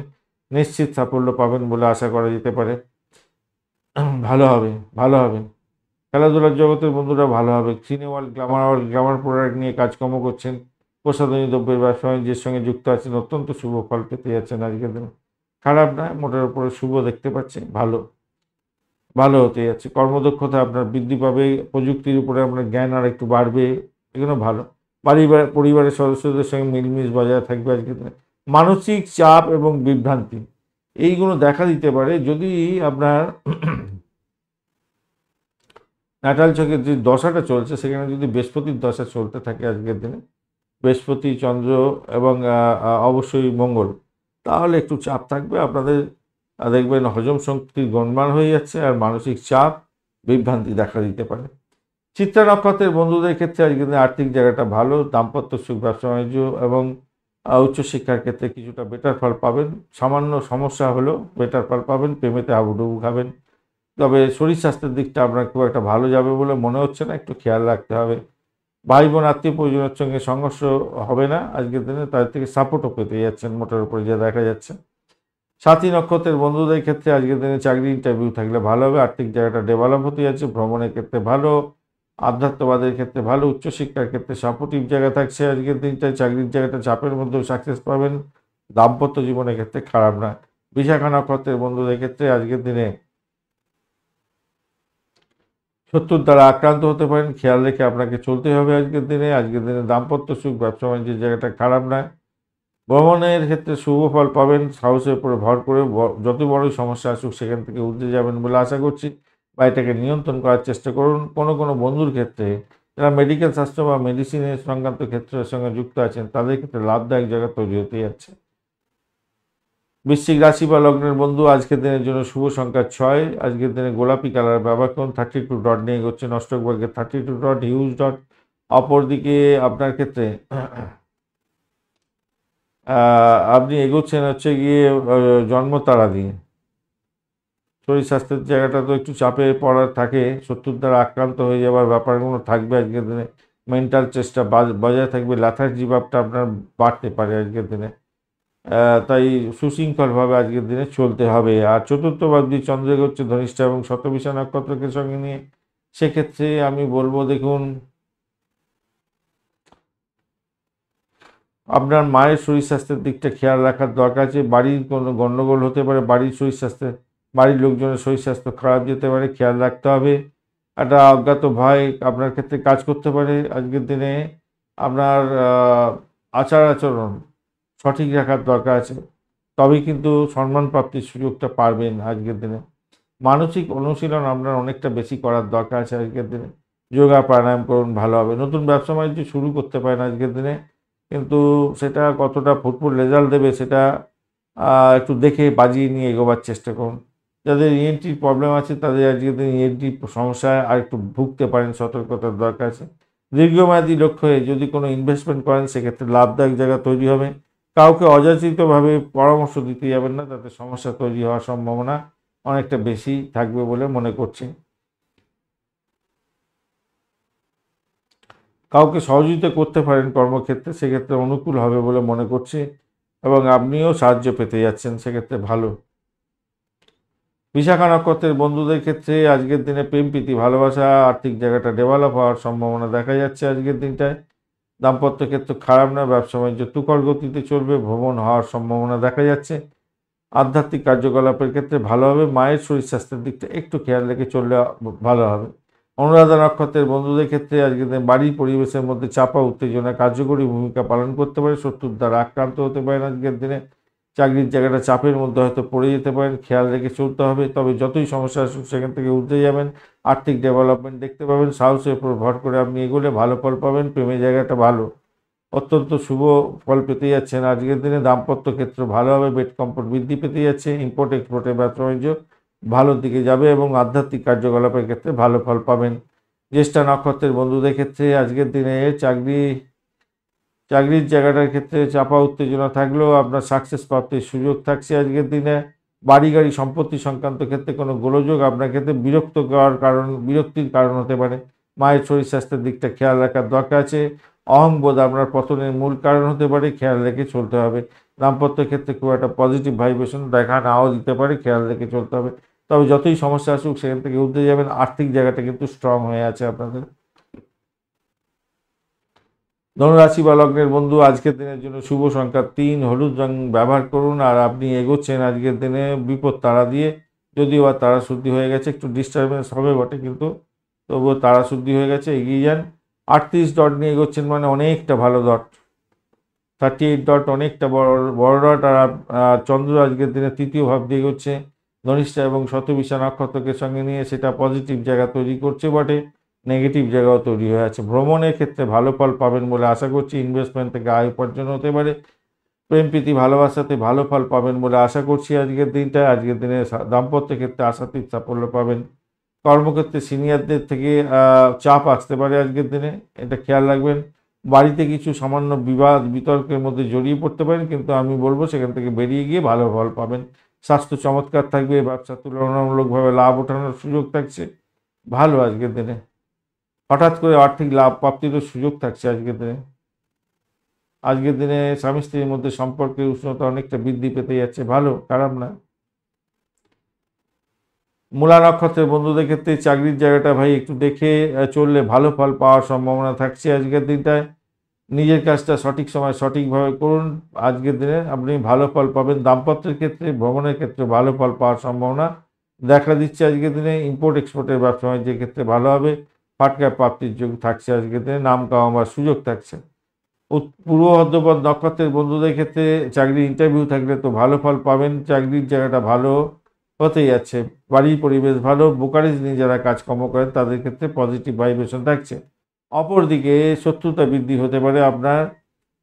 নিশ্চিত সাফল্য পাবেন বলে আশা করা যেতে পারে। ভালো হবে, ভালো হবে। খেলাধুলার জগতের বন্ধুরা ভালো হবে। সিনে ওয়ার্ল্ড, গ্লামার প্রোডাক্ট নিয়ে কাজকর্ম করছেন, প্রসাধনী দ্রব্যের ব্যবসা বাণিজ্যের সঙ্গে যুক্ত আছেন, অত্যন্ত শুভ ফল পেতে যাচ্ছেন আজকের দিনে। খারাপ নয়, মোটের উপরে শুভ দেখতে পাচ্ছি, ভালো, ভালো হতে যাচ্ছে। কর্মদক্ষতা আপনার বৃদ্ধি পাবে, প্রযুক্তির উপরে আপনার জ্ঞান আর একটু বাড়বে, এগুলো ভালো। পরিবারের সদস্যদের সঙ্গে মিলমিশ বজায় থাকবে আজকের দিনে। মানসিক চাপ এবং বিভ্রান্তি এইগুলো দেখা দিতে পারে যদি আপনার ন্যাটাল চকের যে দশাটা চলছে সেখানে যদি বৃহস্পতির দশা চলতে থাকে আজকের দিনে, বৃহস্পতি, চন্দ্র এবং অবশ্যই মঙ্গল, তাহলে একটু চাপ থাকবে আপনাদের। দেখবেন হজম শক্তি গোলমাল হয়ে যাচ্ছে, আর মানসিক চাপ বিভ্রান্তি দেখা দিতে পারে। চিত্রা নক্ষত্রের বন্ধুদের ক্ষেত্রে আজকের দিনে আর্থিক জায়গাটা ভালো, দাম্পত্য সুখ, ব্যবসা বাণিজ্য এবং উচ্চশিক্ষার ক্ষেত্রে কিছুটা বেটার ফল পাবেন। সামান্য সমস্যা হলেও বেটার ফল পাবেন। প্রেমেতে হাবুডুবু খাবেন, তবে শরীর স্বাস্থ্যের দিকটা আপনার খুব একটা ভালো যাবে বলে মনে হচ্ছে না, একটু খেয়াল রাখতে হবে। ভাই বোন আত্মীয় পরিজনের সঙ্গে সংঘর্ষ হবে না আজকের দিনে, তাদের থেকে সাপোর্টও পেতে যাচ্ছেন মোটের উপরে যা দেখা যাচ্ছে। সাথী নক্ষত্রের বন্ধুদের ক্ষেত্রে আজকের দিনে চাকরি ইন্টারভিউ থাকলে ভালো হবে। আর্থিক জায়গাটা ডেভেলপ হতে যাচ্ছে, ভ্রমণের ক্ষেত্রে ভালো, আধ্যাত্মবাদের ক্ষেত্রে ভালো, উচ্চশিক্ষার ক্ষেত্রে সাপোর্টিভ জায়গা থাকছে আজকের দিনটায়, চাকরির জায়গাটা চাপের মধ্যেও সাকসেস পাবেন, দাম্পত্য জীবনের ক্ষেত্রে খারাপ না। বিশাখা নক্ষত্রের বন্ধুদের ক্ষেত্রে আজকের দিনে শত্রুর দ্বারা আক্রান্ত হতে পারেন, খেয়াল রেখে আপনাকে চলতে হবে আজকের দিনে। আজকের দিনে দাম্পত্য সুখ, ব্যবসা বাণিজ্যের জায়গাটা খারাপ নয়। ভ্রমণের ক্ষেত্রে শুভ ফল পাবেন, সাহসের উপরে ভর করে যত বড়ই সমস্যা আসুক সেখান থেকে উঠে যাবেন বলে আশা করছি, বা এটাকে নিয়ন্ত্রণ করার চেষ্টা করুন। কোনো কোনো বন্ধুর ক্ষেত্রে যারা মেডিকেল শাস্ত্র বা মেডিসিনের সংক্রান্ত ক্ষেত্রের সঙ্গে যুক্ত আছেন তাদের ক্ষেত্রে লাভদায়ক জায়গা তৈরি হতে যাচ্ছে। বৃশ্চিক রাশি বা লগ্নের বন্ধু, আজকের দিনের জন্য শুভ সংখ্যা 6। আজকের দিনে গোলাপি কালার ব্যবহার করুন। 32 ডট নিয়ে এগোচ্ছেন, অষ্টক বর্গে 32 ডট, হিউজ ডট। অপরদিকে আপনার ক্ষেত্রে আপনি এগোচ্ছেন হচ্ছে গিয়ে জন্মতারা দিয়ে। শরীর স্বাস্থ্যের জায়গাটা তো একটু চাপে পড়ার থাকে, শত্রুর দ্বারা আক্রান্ত হয়ে যাওয়ার ব্যাপারগুলো থাকবে আজকের দিনে। মেন্টাল চেষ্টা বজায় থাকবে, ল্যাথার্জি ভাবটা আপনার বাড়তে পারে আজকের দিনে। তাই সুশৃঙ্খলভাবে আজকের দিনে চলতে হবে। আর চতুর্থ ভাবটি চন্দ্র এগোচ্ছে ধনিষ্ঠা এবং শতবিশা নক্ষত্রকে সঙ্গে নিয়ে, সেক্ষেত্রে আমি বলবো দেখুন, আপনার মায়ের শরীর স্বাস্থ্যের দিকটা খেয়াল রাখার দরকার আছে। বাড়ির কোনো গণ্ডগোল হতে পারে, বাড়ির শরীর স্বাস্থ্যে, বাড়ির লোকজনের শরীর স্বাস্থ্য খারাপ যেতে পারে, খেয়াল রাখতে হবে। একটা অজ্ঞাত ভয় আপনার ক্ষেত্রে কাজ করতে পারে আজকের দিনে। আপনার আচার আচরণ সঠিক রাখার দরকার আছে, তবেই কিন্তু সম্মান প্রাপ্তির সুযোগটা পারবেন আজকের দিনে। মানসিক অনুশীলন আপনার অনেকটা বেশি করার দরকার আছে আজকের দিনে। যোগা প্রাণায়াম করুন, ভালো হবে। নতুন ব্যবসা বাণিজ্য শুরু করতে পারেন আজকের দিনে, কিন্তু সেটা কতটা ফুটফুট রেজাল্ট দেবে সেটা একটু দেখে বাজিয়ে নিয়ে এগোবার চেষ্টা করুন। যাদের ইএনটির প্রবলেম আছে তাদের আজকের দিনে ইএনটির সমস্যায় আর একটু ভুগতে পারেন, সতর্কতার দরকার আছে। দীর্ঘমেয়াদী লক্ষ্যে যদি কোনো ইনভেস্টমেন্ট করেন সেক্ষেত্রে লাভদায়ক জায়গা তৈরি হবে। কাউকে অযাচিতভাবে পরামর্শ দিতে যাবেন না, তাতে সমস্যা তৈরি হওয়ার সম্ভাবনা অনেকটা বেশি থাকবে বলে মনে করছি। কাউকে সহযোগিতা করতে পারেন কর্মক্ষেত্রে, সেক্ষেত্রে অনুকূল হবে বলে মনে করছি, এবং আপনিও সাহায্য পেতে যাচ্ছেন, সেক্ষেত্রে ভালো। বিশাখা নক্ষত্রের বন্ধুদের ক্ষেত্রে আজকের দিনে প্রেম প্রীতি ভালোবাসা আর্থিক জায়গাটা ডেভেলপ হওয়ার সম্ভাবনা দেখা যাচ্ছে আজকের দিনটায়। দাম্পত্য ক্ষেত্র খারাপ না, ব্যবসা বাণিজ্য তুখর গতিতে চলবে, ভ্রমণ হওয়ার সম্ভাবনা দেখা যাচ্ছে। আধ্যাত্মিক কার্যকলাপের ক্ষেত্রে ভালো হবে। মায়ের শরীর স্বাস্থ্যের দিকটা একটু খেয়াল রেখে চললে ভালো হবে। অনুরাধা নক্ষত্রের বন্ধুদের ক্ষেত্রে আজকের দিনে বাড়ির পরিবেশের মধ্যে চাপা উত্তেজনা কার্যকরী ভূমিকা পালন করতে পারে, শত্রুর দ্বারা আক্রান্ত হতে পারেন আজকের দিনে। চাকরির জায়গাটা চাপের মধ্যে হয়তো পড়ে যেতে পারেন, খেয়াল রেখে চলতে হবে। তবে যতই সমস্যা আসুক সেখান থেকে উঠতে যাবেন, আর্থিক ডেভেলপমেন্ট দেখতে পাবেন, সাহসের উপর ভর করে আপনি এগোলে ভালো ফল পাবেন। প্রেমের জায়গাটা ভালো, অত্যন্ত শুভ ফল পেতে যাচ্ছেন আজকের দিনে। দাম্পত্য ক্ষেত্র ভালো হবে, বেড কম্ফোর্ট বৃদ্ধি পেতে যাচ্ছে, ইম্পোর্ট এক্সপোর্টের ব্যবসা বাণিজ্য ভালোর দিকে যাবে, এবং আধ্যাত্মিক কার্যকলাপের ক্ষেত্রে ভালো ফল পাবেন। জ্যেষ্ঠা নক্ষত্রের বন্ধুদের ক্ষেত্রে আজকের দিনে চাকরির জায়গাটার ক্ষেত্রে চাপা উত্তেজনা থাকলেও আপনার সাকসেস প্রাপ্তির সুযোগ থাকছে আজকের দিনে। বাড়ি গাড়ি সম্পত্তি সংক্রান্ত ক্ষেত্রে কোনো গোলযোগ আপনার ক্ষেত্রে বিরক্তির কারণ হতে পারে। মায়ের শরীর স্বাস্থ্যের দিকটা খেয়াল রাখার দরকার আছে। অহংবোধ আপনার পতনের মূল কারণ হতে পারে, খেয়াল রেখে চলতে হবে। দাম্পত্য ক্ষেত্রে খুব একটা পজিটিভ ভাইব্রেশন দেখা নাও দিতে পারে, খেয়াল রেখে চলতে হবে। তবে যতই সমস্যা আসুক সেখান থেকে উঠতে যাবেন, আর্থিক জায়গাটা কিন্তু স্ট্রং হয়ে আছে আপনাদের। ধনুরাশি বা লগ্নের বন্ধু, আজকের দিনের জন্য শুভ সংখ্যা 3, হলুদ রং ব্যবহার করুন। আর আপনি এগোচ্ছেন আজকের দিনে বিপদ তারা দিয়ে, যদিও বা তারা শুদ্ধি হয়ে গেছে, একটু ডিস্টারবেন্স হবে বটে, কিন্তু তবুও তারা শুদ্ধি হয়ে গেছে, এগিয়ে যান। 38 ডট নিয়ে এগোচ্ছেন মানে অনেকটা ভালো ডট। 38 ডট অনেকটা বড় বড় ডট। আর চন্দ্র আজকের দিনে তৃতীয় ভাব দিয়ে এগোচ্ছে ধনিষ্ঠা এবং শতবিশা নক্ষত্রকে সঙ্গে নিয়ে, সেটা পজিটিভ জায়গা তৈরি করছে বটে, নেগেটিভ জায়গাও তৈরি হয়ে আছে। ভ্রমণের ক্ষেত্রে ভালো ফল পাবেন বলে আশা করছি, ইনভেস্টমেন্ট থেকে আয় উপার্জন হতে পারে। প্রেম প্রীতি ভালোবাসাতে ভালো ফল পাবেন বলে আশা করছি আজকের দিনটা। আজকের দিনে দাম্পত্য ক্ষেত্রে আশাতীত সাফল্য পাবেন। কর্মক্ষেত্রে সিনিয়রদের থেকে চাপ আসতে পারে আজকের দিনে, এটা খেয়াল রাখবেন। বাড়িতে কিছু সামান্য বিবাদ বিতর্কের মধ্যে জড়িয়ে পড়তে পারেন, কিন্তু আমি বলবো সেখান থেকে বেরিয়ে গিয়ে ভালো ফল পাবেন। স্বাস্থ্য চমৎকার থাকবে, ব্যবসা তুলনামূলকভাবে লাভ ওঠানোর সুযোগ থাকছে, ভালো আজকের দিনে। হঠাৎ করে আর্থিক লাভ প্রাপ্তিরও সুযোগ থাকছে আজকের দিনে। আজকের দিনে স্বামী স্ত্রীর মধ্যে সম্পর্কের উষ্ণতা অনেকটা বৃদ্ধি পেতে যাচ্ছে, ভালো, খারাপ না। মূলা নক্ষত্রের বন্ধুদের ক্ষেত্রে চাকরির জায়গাটা ভাই একটু দেখে চললে ভালো ফল পাওয়ার সম্ভাবনা থাকছে আজকের দিনটায়। নিজের কাজটা সঠিক সময় সঠিকভাবে করুন, আজকের দিনে আপনি ভালো ফল পাবেন। দাম্পত্যের ক্ষেত্রে, ভ্রমণের ক্ষেত্রে ভালো ফল পাওয়ার সম্ভাবনা দেখা দিচ্ছে আজকের দিনে। ইম্পোর্ট এক্সপোর্টের ব্যবসা বাণিজ্যের ক্ষেত্রে ভালো হবে, ফাটকা প্রাপ্তির যোগ থাকছে আজকের দিনে, নাম কামাবার সুযোগ থাকছে। পূর্ব ভদ্রপদ নক্ষত্রের বন্ধুদের ক্ষেত্রে চাকরির ইন্টারভিউ থাকলে তো ভালো ফল পাবেন, চাকরির জায়গাটা ভালো হতে যাচ্ছে। বাড়ির পরিবেশ ভালো, ব্রোকারেজ নিয়ে যারা কাজকর্ম করেন তাদের ক্ষেত্রে পজিটিভ ভাইব্রেশন থাকছে। অপরদিকে শত্রুতা বৃদ্ধি হতে পারে, আপনার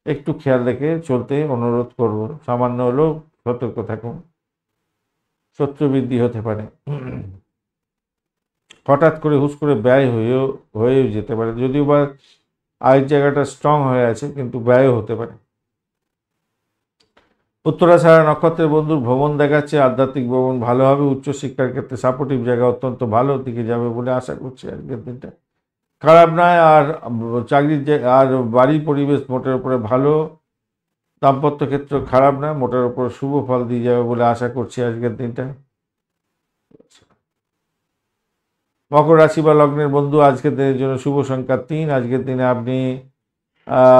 একটু খেয়াল রেখে চলতে অনুরোধ করব, সামান্য হলেও সতর্ক থাকুন, শত্রু বৃদ্ধি হতে পারে। হঠাৎ করে হুশ করে ব্যয় হয়েও যেতে পারে, যদিও বা আয়ের জায়গাটা স্ট্রং হয়ে আছে কিন্তু ব্যয়ও হতে পারে। উত্তরাষাঢ়া নক্ষত্রের বন্ধুর ভ্রমণ দেখাচ্ছে, আধ্যাত্মিক ভ্রমণ ভালো হবে। উচ্চশিক্ষার ক্ষেত্রে সাপোর্টিভ জায়গা অত্যন্ত ভালো দিকে যাবে বলে আশা করছি আজকের দিনটা, খারাপ নয়। আর চাকরির আর বাড়ির পরিবেশ মোটের উপরে ভালো, দাম্পত্য ক্ষেত্র খারাপ নয়, মোটের উপরে শুভ ফল দিয়ে যাবে বলে আশা করছি আজকের দিনটা। মকর রাশি বা লগ্নের বন্ধু আজকের দিনের জন্য শুভ সংখ্যা 3। আজকের দিনে আপনি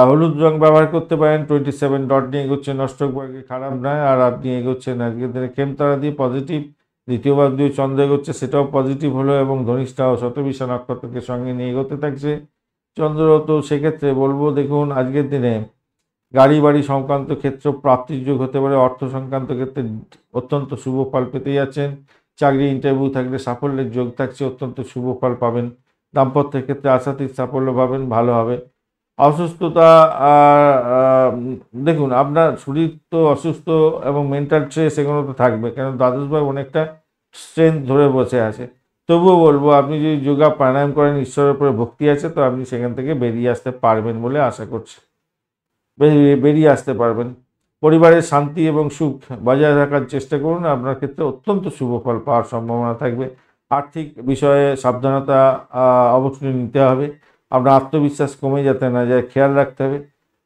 হলুদ রং ব্যবহার করতে পারেন। 27 ডট নিয়ে এগোচ্ছেন অষ্টকভাগে, খারাপ নয়। আর আপনি এগোচ্ছেন আজকের দিনে খেমতারা দিয়ে, পজিটিভ। দ্বিতীয় ভাব দিয়ে চন্দ্র এগোচ্ছে, সেটাও পজিটিভ হলো, এবং ধনিষ্ঠা ও শতবিশা নক্ষত্রকে সঙ্গে নিয়ে এগোতে থাকছে চন্দ্র। তো সেক্ষেত্রে বলবো, দেখুন আজকের দিনে গাড়ি বাড়ি সংক্রান্ত ক্ষেত্র প্রাপ্তির যোগ হতে পারে, অর্থ সংক্রান্ত ক্ষেত্রে অত্যন্ত শুভ ফল পেতে যাচ্ছেন। চাকরি ইন্টারভিউ থাকলে সাফল্যের যোগ থাকছে, অত্যন্ত শুভ ফল পাবেন। দাম্পত্যের ক্ষেত্রে আশাতীত সাফল্য পাবেন, ভালো হবে। অসুস্থতা, দেখুন আপনার শরীর তো অসুস্থ এবং মেন্টাল স্ট্রেস এগুলো তো থাকবে, কারণ দ্বাদশভাব অনেকটা স্ট্রেংথ ধরে বসে আছে। তবুও বলবো, আপনি যদি যোগা প্রাণায়াম করেন, ঈশ্বরের উপরে ভক্তি আছে, তো আপনি সেখান থেকে বেরিয়ে আসতে পারবেন বলে আশা করছি, বেরিয়ে আসতে পারবেন। পরিবারের শান্তি এবং সুখ বজায় রাখার চেষ্টা করুন, আপনার ক্ষেত্রে অত্যন্ত শুভ ফল পাওয়ার সম্ভাবনা থাকবে। আর্থিক বিষয়ে সাবধানতা অবশ্যই নিতে হবে, আপনার আত্মবিশ্বাস কমে যাতে না যায় খেয়াল রাখতে হবে।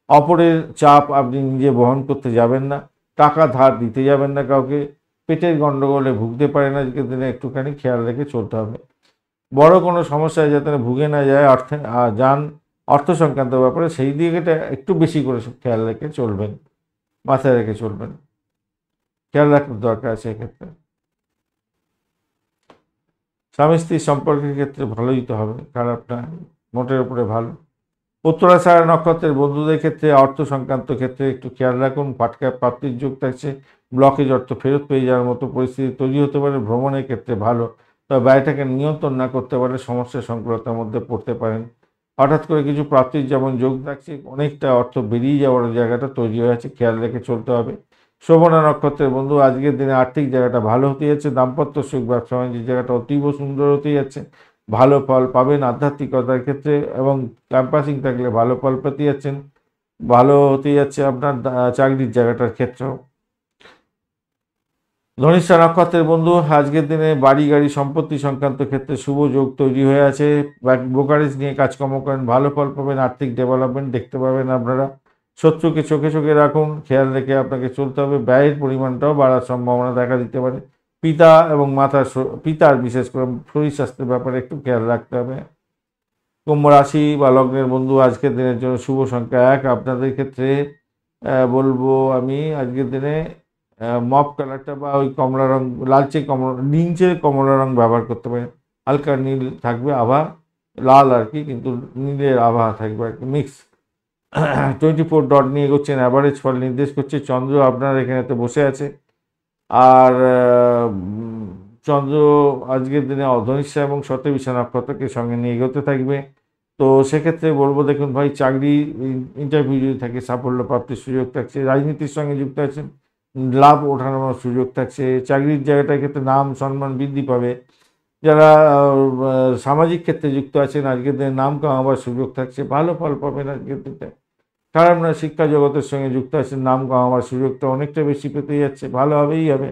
অপরের চাপ আপনি নিজে বহন করতে যাবেন না, টাকা ধার দিতে যাবেন না কাউকে। পেটের গণ্ডগোলে ভুগতে পারেন আজকের দিনে, একটুখানি খেয়াল রেখে চলতে হবে। বড় কোনো সমস্যায় যাতে ভুগে না যায় অর্থ সংক্রান্ত ব্যাপারে, সেই দিকেটা একটু বেশি করে খেয়াল রেখে চলবেন, মাথায় রেখে চলবেন, খেয়াল রাখার দরকার আছে এক্ষেত্রে। স্বামী স্ত্রীর সম্পর্কের ক্ষেত্রে ভালোই তো হবে, খারাপ না, মোটের উপরে ভালো। উত্তরাষাঢ়া নক্ষত্রের বন্ধুদের ক্ষেত্রে অর্থ সংক্রান্ত ক্ষেত্রে একটু খেয়াল রাখুন, ফাটকা প্রাপ্তির যোগ থাকছে, ব্লকেজ অর্থ ফেরত পেয়ে যাওয়ার মতো পরিস্থিতি তৈরি হতে পারে। ভ্রমণের ক্ষেত্রে ভালো, তবে ব্যয়টাকে নিয়ন্ত্রণ না করতে পারলে সমস্যার সংকুলতার মধ্যে পড়তে পারেন। হঠাৎ করে কিছু প্রাপ্তির যেমন যোগ থাকছে, অনেকটা অর্থ বেরিয়ে যাওয়ার জায়গাটা তৈরি হয়ে আছে, খেয়াল রেখে চলতে হবে। শোভনা নক্ষত্রের বন্ধু আজকের দিনে আর্থিক জায়গাটা ভালো হতে যাচ্ছে, দাম্পত্য সুখ ব্যবসা বাণিজ্যের জায়গাটা অতীব সুন্দর হতে যাচ্ছে, ভালো ফল পাবেন। আধ্যাত্মিকতার ক্ষেত্রে এবং ক্যাম্পাসিং থাকলে ভালো ফল পেতে যাচ্ছেন, ভালো হতে যাচ্ছে আপনার চাকরির জায়গাটার ক্ষেত্রেও। ধনিষ্ঠা নক্ষত্রের বন্ধু আজকের দিনে বাড়ি গাড়ি সম্পত্তি সংক্রান্ত ক্ষেত্রে শুভ যোগ তৈরি হয়ে আছে। ব্রোকারেজ নিয়ে কাজকর্ম করেন, ভালো ফল পাবেন, আর্থিক ডেভেলপমেন্ট দেখতে পাবেন আপনারা। শত্রুকে চোখে চোখে রাখুন, খেয়াল রেখে আপনাকে চলতে হবে। ব্যয়ের পরিমাণটাও বাড়ার সম্ভাবনা দেখা দিতে পারে। পিতা এবং পিতার বিশেষ করে শরীর স্বাস্থ্যের ব্যাপারে একটু খেয়াল রাখতে হবে। কুম্ভ রাশি বা লগ্নের বন্ধু আজকের দিনের জন্য শুভ সংখ্যা 1। আপনাদের ক্ষেত্রে বলবো আমি আজকের দিনে মপ কালারটা বা ওই কমলা রং, নীলচে কমলা রং ব্যবহার করতে পারেন। হালকা নীল থাকবে আভা, লাল আর কি, কিন্তু নীলের আভা থাকবে আর কি, মিক্স। 24 ডট নিয়ে এগোচ্ছেন, অ্যাভারেজ ফল নির্দেশ করছে। চন্দ্র আপনার এখানেতে বসে আছে, আর চন্দ্র আজকের দিনে ধনিষ্ঠা এবং শতবিশা নক্ষত্রকে সঙ্গে নিয়ে এগোতে থাকবে। তো সেক্ষেত্রে বলবো, দেখুন ভাই, চাকরি ইন্টারভিউ যদি থাকে সাফল্য প্রাপ্তির সুযোগ থাকছে। রাজনীতির সঙ্গে যুক্ত আছেন, লাভ ওঠানোর সুযোগ থাকছে। চাকরির জায়গাটার ক্ষেত্রে নাম সম্মান বৃদ্ধি পাবে। যারা সামাজিক ক্ষেত্রে যুক্ত আছেন, আজকের দিনে নাম কামাবার সুযোগ থাকছে, ভালো ফল পাবেন আজকের দিনটা, খারাপ না। শিক্ষা জগতের সঙ্গে যুক্ত আছেন, নাম কামাবার সুযোগটা অনেকটা বেশি পেতে যাচ্ছে, ভালো হবেই হবে,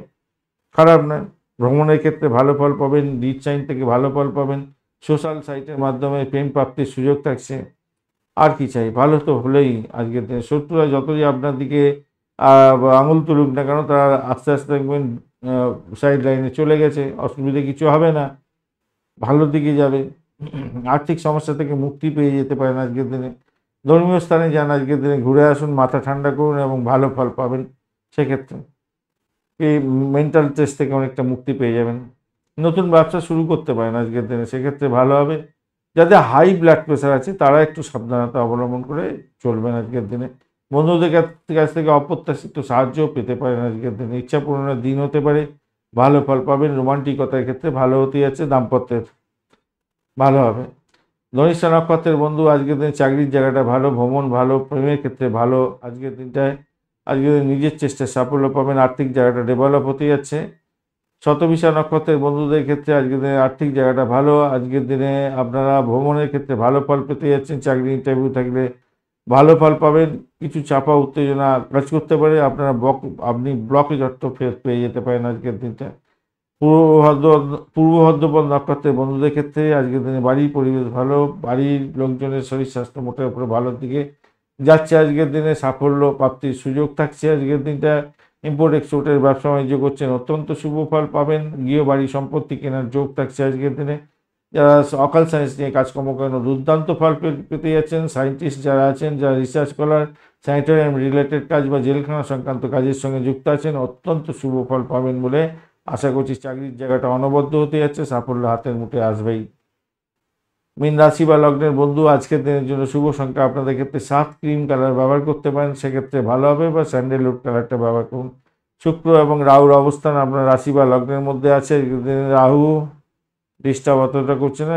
খারাপ নয়। ভ্রমণের ক্ষেত্রে ভালো ফল পাবেন, রিচ সাইন থেকে ভালো ফল পাবেন। সোশ্যাল সাইটের মাধ্যমে প্রেম প্রাপ্তির সুযোগ থাকছে। আর কি চাই, ভালো তো হলেই আজকের দিনে। শত্রুরা যতই আপনার দিকে আঙুল তুলুক না কেন, তারা আস্তে আস্তে দেখবেন সাইড লাইনে চলে গেছে, অসুবিধে কিছু হবে না, ভালো দিকে যাবে। আর্থিক সমস্যা থেকে মুক্তি পেয়ে যেতে পারেন আজকের দিনে। ধর্মীয় স্থানে যান আজকের দিনে, ঘুরে আসুন, মাথা ঠান্ডা করুন এবং ভালো ফল পাবেন। সেক্ষেত্রে এই মেন্টাল স্ট্রেস থেকে অনেকটা মুক্তি পেয়ে যাবেন। নতুন ব্যবসা শুরু করতে পারেন আজকের দিনে, সেক্ষেত্রে ভালো হবে। যাদের হাই ব্লাড প্রেশার আছে তারা একটু সাবধানতা অবলম্বন করে চলবেন আজকের দিনে। বন্ধুদের কাছ থেকে অপ্রত্যাশিত সাহায্যও পেতে পারেন আজকের দিনে। ইচ্ছা পূরণের দিন হতে পারে, ভালো ফল পাবেন। রোমান্টিকতার ক্ষেত্রে ভালো হতে যাচ্ছে, দাম্পত্যের ভালো হবে। ধনিষ্ঠা নক্ষত্রের বন্ধু আজকের দিনে চাকরির জায়গাটা ভালো, ভ্রমণ ভালো, প্রেমের ক্ষেত্রে ভালো আজকের দিনটায়। আজকের দিনে নিজের চেষ্টায় সাফল্য পাবেন, আর্থিক জায়গাটা ডেভেলপ হতে যাচ্ছে। শতবিশা নক্ষত্রের বন্ধুদের ক্ষেত্রে আজকের দিনে আর্থিক জায়গাটা ভালো। আজকের দিনে আপনারা ভ্রমণের ক্ষেত্রে ভালো ফল পেতে যাচ্ছেন, চাকরি ইন্টারভিউ থাকলে ভালো ফল পাবেন। কিছু চাপা উত্তেজনা কাজ করতে পারে, আপনি ব্লকেজ অর্থ ফেরত পেয়ে যেতে পারেন আজকের দিনটা। পূর্ব ভাদ্রপদ নক্ষত্রের বন্ধুদের ক্ষেত্রে আজকের দিনে বাড়ির পরিবেশ ভালো, বাড়ির লোকজনের শরীর স্বাস্থ্য মোটের উপরে ভালোর দিকে যাচ্ছে। আজকের দিনে সাফল্য প্রাপ্তির সুযোগ থাকছে আজকের দিনটা। ইম্পোর্ট এক্সপোর্টের ব্যবসা বাণিজ্য করছেন, অত্যন্ত শুভ ফল পাবেন। গৃহবাড়ি সম্পত্তি কেনার যোগ থাকছে আজকের দিনে। যারা অকাল সায়েন্স নিয়ে কাজকর্ম করেন দুর্দান্ত ফল পেতে যাচ্ছেন। সায়েন্টিস্ট যারা আছেন, যারা রিসার্চ স্কলার, স্যানিটোরিয়াম রিলেটেড কাজ বা জেলখানা সংক্রান্ত কাজের সঙ্গে যুক্ত আছেন, অত্যন্ত শুভ ফল পাবেন বলে আশা করছি। চাকরির জায়গাটা অনবদ্য হতে যাচ্ছে, সাফল্য হাতের মুঠে আসবেই। মীন রাশি বা লগ্নের বন্ধু আজকের দিনের জন্য শুভ সংখ্যা আপনাদের ক্ষেত্রে 7, ক্রিম কালার ব্যবহার করতে পারেন, সেক্ষেত্রে ভালো হবে, বা স্যান্ডেলউড কালারটা ব্যবহার করুন। শুক্র এবং রাহুর অবস্থান আপনার রাশি বা লগ্নের মধ্যে আছে। রাহু ডিস্টার্ব অতটা করছে না,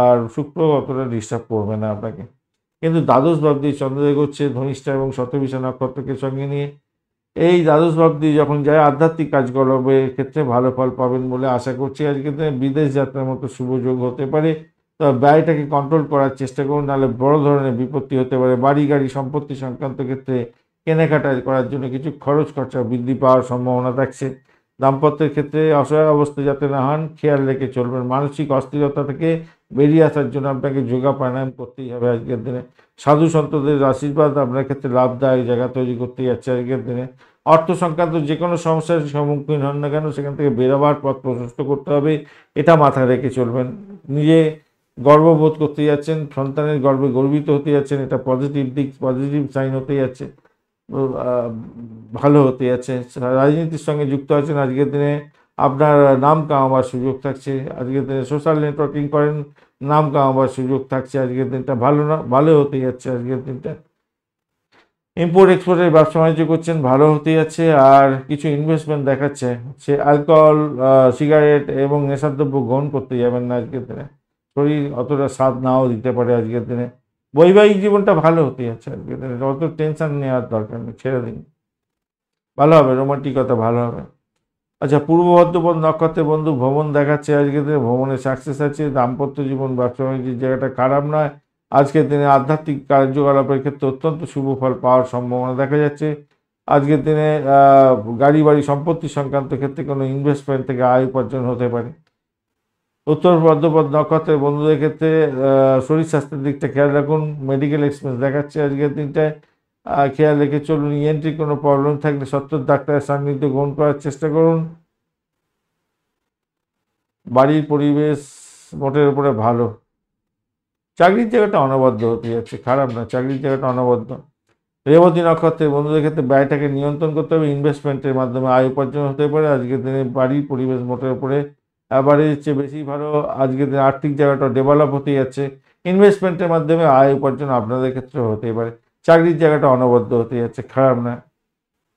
আর শুক্র অতটা ডিস্টার্ব করবে না আপনাকে। কিন্তু দ্বাদশ ভাব দিয়ে চন্দ্রদেব করছে ধনিষ্ঠা এবং শতবিশা নক্ষত্রকে সঙ্গে নিয়ে। এই দ্বাদশ ভাব দিয়ে যখন যায় আধ্যাত্মিক কাজকর্মের ক্ষেত্রে ভালো ফল পাবেন বলে আশা করছি। আজকে বিদেশ যাত্রার মতো শুভ যোগ হতে পারে, তবে ব্যয়টাকে কন্ট্রোল করার চেষ্টা করুন, নাহলে বড় ধরনের বিপত্তি হতে পারে। বাড়ি গাড়ি সম্পত্তি সংক্রান্ত ক্ষেত্রে কেনাকাটা করার জন্য কিছু খরচ খরচা বৃদ্ধি পাওয়ার সম্ভাবনা থাকছে। দাম্পত্যের ক্ষেত্রে অসহায় অবস্থা যাতে না হন খেয়াল রেখে চলবেন। মানসিক অস্থিরতা থেকে বেরিয়ে আসার জন্য আপনাকে যোগা প্রাণায়াম করতেই হবে আজকের দিনে। সাধু সন্তদের আশীর্বাদ আপনার ক্ষেত্রে লাভদায়ক জায়গা তৈরি করতে যাচ্ছে আজকের দিনে। অর্থ সংক্রান্ত যে কোনো সমস্যার সম্মুখীন হন না কেন, সেখান থেকে বেরোবার পথ প্রশস্ত করতে হবে, এটা মাথায় রেখে চলবেন। নিজে গর্ববোধ করতে যাচ্ছেন, সন্তানের গর্বে গর্বিত হতে যাচ্ছেন, এটা পজিটিভ দিক, পজিটিভ সাইন হতে যাচ্ছে, ভালো হতে যাচ্ছে। রাজনীতির সঙ্গে যুক্ত আছেন আজকের দিনে, আপনার নাম কামাবার সুযোগ থাকছে আজকের দিনে। সোশ্যাল নেটওয়ার্কিং করেন, নাম কামাবার সুযোগ থাকছে আজকের দিনটা, ভালো হতে যাচ্ছে আজকের দিনটা। ইম্পোর্ট এক্সপোর্টের ব্যবসা বাণিজ্য করছেন, ভালো হতে যাচ্ছে। আর কিছু ইনভেস্টমেন্ট দেখাচ্ছে, সে অ্যালকোহল, সিগারেট এবং নেশাদ্রব্য গ্রহণ করতে যাবেন না আজকের দিনে, শরীর অতটা স্বাদ নাও দিতে পারে আজকের দিনে। বৈবাহিক জীবনটা ভালো হতে যাচ্ছে আজকের দিনে, অত টেনশন নেওয়ার দরকার নেই, ছেড়ে দিন, ভালো হবে, রোমান্টিকতা ভালো হবে। আচ্ছা, পূর্ব বর্ধমান নক্ষত্রের বন্ধু ভ্রমণ দেখাচ্ছে আজকের দিনে, ভ্রমণে সাকসেস আছে। দাম্পত্য জীবন, ব্যবসা বাণিজ্যের জায়গাটা খারাপ নয় আজকের দিনে। আধ্যাত্মিক কার্যকলাপের ক্ষেত্রে অত্যন্ত শুভ ফল পাওয়ার সম্ভাবনা দেখা যাচ্ছে আজকের দিনে। গাড়ি বাড়ি সম্পত্তি সংক্রান্ত ক্ষেত্রে কোনো ইনভেস্টমেন্ট থেকে আয় উপার্জন হতে পারে। উত্তর বর্ধমান নক্ষত্রের বন্ধুদের ক্ষেত্রে শরীর স্বাস্থ্যের দিকটা খেয়াল রাখুন, মেডিকেল এক্সপেন্স দেখাচ্ছে আজকের দিনটায়, খেয়াল রেখে চলুন। ইএনটি কোনো প্রবলেম থাকলে সত্তর ডাক্তারের সান্নিধ্য গ্রহণ করার চেষ্টা করুন। বাড়ির পরিবেশ মোটের উপরে ভালো। চাকরির জায়গাটা অনবদ্য হতে যাচ্ছে, খারাপ না, চাকরির জায়গাটা অনবদ্য। রেবতী নক্ষত্রের বন্ধুদের ক্ষেত্রে ব্যয়টাকে নিয়ন্ত্রণ করতে হবে, ইনভেস্টমেন্টের মাধ্যমে আয় উপার্জন হতে পারে আজকের দিনে। বাড়ির পরিবেশ মোটের উপরে অ্যাভারেজের চেয়ে বেশি ভালো আজকের দিনে। আর্থিক জায়গাটা ডেভেলপ হতে যাচ্ছে, ইনভেস্টমেন্টের মাধ্যমে আয় উপার্জন আপনাদের ক্ষেত্রে হতেই পারে। চাকরির জায়গাটা অনবদ্য হতে যাচ্ছে, খারাপ না,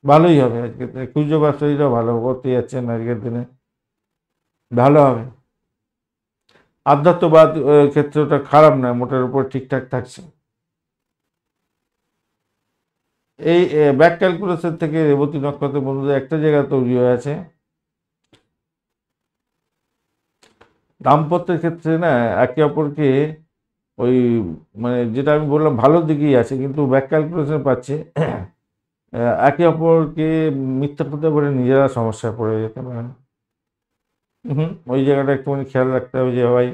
ভালোই হবে আজকের দিনে। খুচরো ব্যবসায়ীরাও ভালো করতে যাচ্ছেন আজকের দিনে, ভালো হবে। আধ্যাত্মবাদ ক্ষেত্রটা খারাপ নয়, মোটের উপর ঠিকঠাক থাকছে। এই ব্যাক ক্যালকুলেশন থেকে রেবতী নক্ষত্রের বন্ধুদের একটা জায়গা তৈরি হয়ে আছে, দাম্পত্যের ক্ষেত্রে না একে অপরকে ওই মানে যেটা আমি বললাম ভালোর দিকেই আছে, কিন্তু ব্যাক ক্যালকুলেশন পাচ্ছে একে অপরকে মিথ্যা কথা বলে নিজেরা সমস্যায় পড়ে যেতে পারেন। ওই জায়গাটা একটুখানি খেয়াল রাখতে হবে যে ভাই,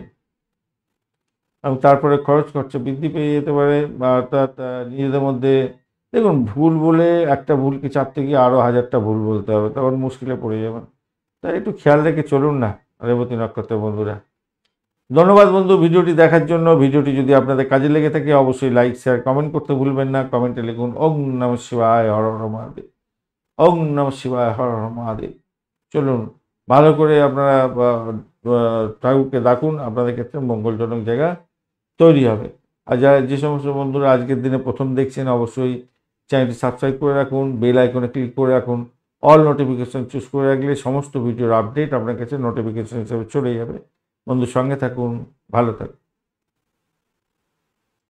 এবং তারপরে খরচ খরচা বৃদ্ধি পেয়ে যেতে পারে, বা অর্থাৎ নিজেদের মধ্যে দেখুন, ভুল বলে একটা ভুলকে চাপতে গিয়ে আরও হাজারটা ভুল বলতে হবে, তখন মুশকিলে পড়ে যাবেন। তাই একটু খেয়াল রেখে চলুন না রেবতী নক্ষত্রের বন্ধুরা। ধন্যবাদ বন্ধু ভিডিওটি দেখার জন্য। ভিডিওটি যদি আপনাদের কাজে লেগে থাকে অবশ্যই লাইক শেয়ার কমেন্ট করতে ভুলবেন না। কমেন্টে লিখুন ওং নমঃ শিবায় হর হর মহাদেব, ওং নমঃ শিবায় হর হর মহাদেব। চলুন ভালো করে আপনারা ঠাকুরকে ডাকুন, আপনাদের ক্ষেত্রে মঙ্গলজনক জায়গা তৈরি হবে। আর যারা যে সমস্ত বন্ধুরা আজকের দিনে প্রথম দেখছেন অবশ্যই চ্যানেলটি সাবস্ক্রাইব করে রাখুন, বেল আইকনে ক্লিক করে রাখুন। অল নোটিফিকেশন চুজ করে রাখলে সমস্ত ভিডিওর আপডেট আপনার কাছে নোটিফিকেশন হিসেবে চলে যাবে। বন্ধুর সঙ্গে থাকুন, ভালো থাকুন।